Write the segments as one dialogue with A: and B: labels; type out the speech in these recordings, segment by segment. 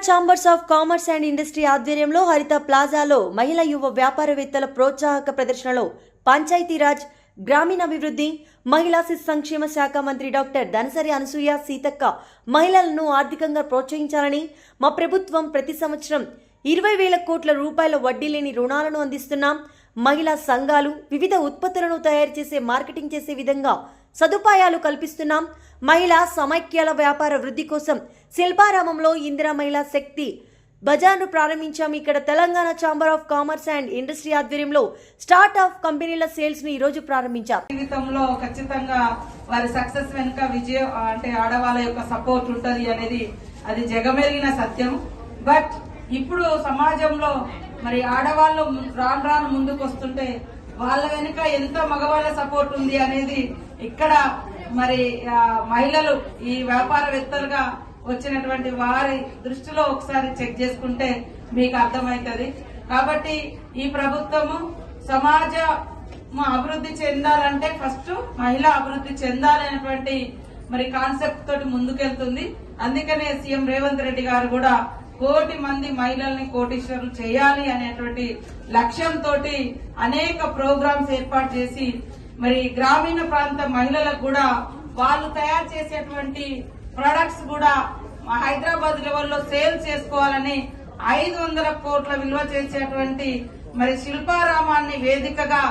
A: Chambers of commerce and industry ఆధ్వర్యంలో హరిత ప్లాజాలో మహిళా యువ వ్యాపారవేత్తల ప్రోత్సాహక ప్రదర్శనలో పంచాయతీరాజ్, గ్రామీణాభివృద్ధి, మహిళా శిశు సంక్షేమ శాఖ మంత్రి డాక్టర్ ధనసరి అనసూయ సీతక్క మహిళలను ఆర్థికంగా ప్రోత్సహించాలని మా ప్రభుత్వం ప్రతి సంవత్సరం 20,000 కోట్ల రూపాయల వడ్డీ లేని రుణాలను అందిస్తున్నాం. మహిళా సంఘాలు వివిధ ఉత్పత్తులను తయారు చేసే మార్కెటింగ్ చేసే విధంగా సదుపాయాలు కల్పిస్తున్నాం. మహిళా సమైక్యాల వ్యాపార వృద్ధి కోసం శిల్పారామంలో ఇందిరా మహిళా శక్తి బజార్ను ప్రారంభించాం. ఇక్కడ Telangana chamber of commerce and industry ఆధ్వర్యంలో స్టార్ట్ ఆఫ్ కంపెనీల సేల్స్ ని ఈ రోజు ప్రారంభించాం.
B: జీవితంలో ఖచ్చితంగా వారి సక్సెస్ వెనుక విజయం అంటే ఆడవాళ్ళ యొక్క సపోర్ట్ ఉంటది అనేది అది జగమెరిగిన సత్యం. బట్ ఇప్పుడు సమాజంలో మరి ఆడవాళ్ళు రాను ముందుకు వస్తుంటే వాళ్ళ వెనుక ఎంత మగవాళ్ళ సపోర్ట్ ఉంది అనేది ఇక్కడ మరి మహిళలు ఈ వ్యాపారవేత్తలుగా వచ్చినటువంటి వారి దృష్టిలో ఒకసారి చెక్ చేసుకుంటే మీకు అర్థమవుతుంది. కాబట్టి ఈ ప్రభుత్వము సమాజ అభివృద్ధి చెందాలంటే ఫస్ట్ మహిళా అభివృద్ధి చెందాలనేటువంటి మరి కాన్సెప్ట్ తోటి ముందుకెళ్తుంది. అందుకనే సీఎం రేవంత్ రెడ్డి గారు కూడా 1 కోటి మంది మహిళల్ని కోటీశ్వరులు చేయాలి అనేటువంటి లక్ష్యంతో అనేక ప్రోగ్రామ్స్ ఏర్పాటు చేసి మరి గ్రామీణ ప్రాంత మహిళలకు కూడా వాళ్ళు తయారు చేసేటువంటి ప్రొడక్ట్స్ కూడా హైదరాబాద్ లెవెల్లో సేల్ చేసుకోవాలని 500 కోట్ల విలువ చేసేటువంటి మరి శిల్పారామాన్ని వేదికగా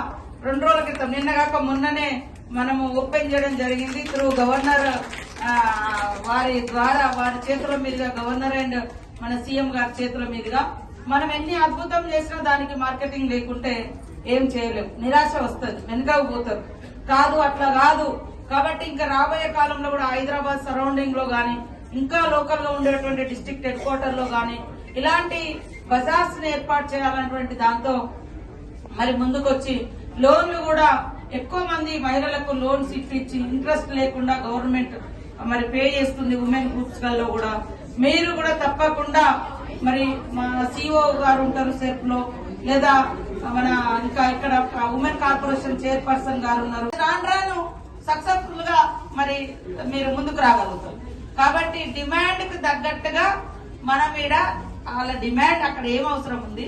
B: 2 రోజుల క్రితం నిన్నగాక మొన్ననే మనము ఓపెన్ చేయడం జరిగింది. త్రూ గవర్నర్ వారి ద్వారా వారి చేతుల మీదుగా గవర్నర్ అండ్ మన సీఎం గారి చేతుల మీదుగా మనం ఎన్ని అద్భుతం చేసినా దానికి మార్కెటింగ్ లేకుంటే ఏం చేయలేము, నిరాశ వస్తుంది, వెనుకకు పోతారు. కాదు అట్లా కాదు. కాబట్టి ఇంకా రాబోయే కాలంలో కూడా హైదరాబాద్ సరౌండింగ్ లో గానీ ఇంకా లోకల్ గా ఉండేటువంటి డిస్ట్రిక్ట్ హెడ్ క్వార్టర్ లో గానీ ఇలాంటి బజార్స్ ని ఏర్పాటు చేయాలన్నటువంటి దాంతో మరి ముందుకొచ్చి లోన్లు కూడా ఎక్కువ మంది మహిళలకు లోన్స్ ఇప్పించి ఇంట్రెస్ట్ లేకుండా గవర్నమెంట్ మరి పే చేస్తుంది. ఉమెన్ గ్రూప్స్ లలో కూడా మీరు కూడా తప్పకుండా మరి మా సిఓ గారు ఉంటారు సెర్ప్ లో, లేదా మన ఇంకా ఇక్కడ ఉమెన్ కార్పొరేషన్ చైర్పర్సన్ గారు ఉన్నారు. రాను సక్సెస్ఫుల్ గా మరి మీరు ముందుకు రాగలుగుతారు. కాబట్టి డిమాండ్ కు తగ్గట్టుగా మనం ఈడ వాళ్ళ డిమాండ్ అక్కడ ఏం అవసరం ఉంది,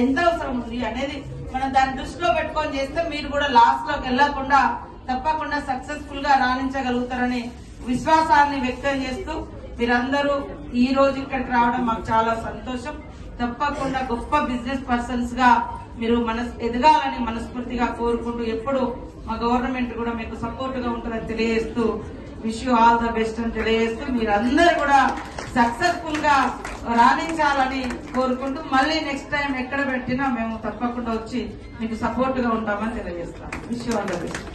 B: ఎంత అవసరం ఉంది అనేది మనం దాన్ని దృష్టిలో పెట్టుకొని చేస్తే మీరు కూడా లాస్ట్ లోకి వెళ్లకుండా తప్పకుండా సక్సెస్ఫుల్ గా రాణించగలుగుతారని విశ్వాసాన్ని వ్యక్తం చేస్తూ మీరందరూ ఈ రోజు ఇక్కడికి రావడం మాకు చాలా సంతోషం. తప్పకుండా గొప్ప బిజినెస్ పర్సన్స్ గా మీరు ఎదగాలని మనస్ఫూర్తిగా కోరుకుంటూ ఎప్పుడు మా గవర్నమెంట్ కూడా మీకు సపోర్ట్ గా ఉంటుందని తెలియజేస్తూ wish you all the best అని తెలియజేస్తూ మీరందరూ కూడా సక్సెస్ఫుల్ గా రాణించాలని కోరుకుంటూ మళ్ళీ నెక్స్ట్ టైం ఎక్కడ పెట్టినా మేము తప్పకుండా వచ్చి మీకు సపోర్ట్ గా ఉంటామని తెలియజేస్తాం. Wish you all the best.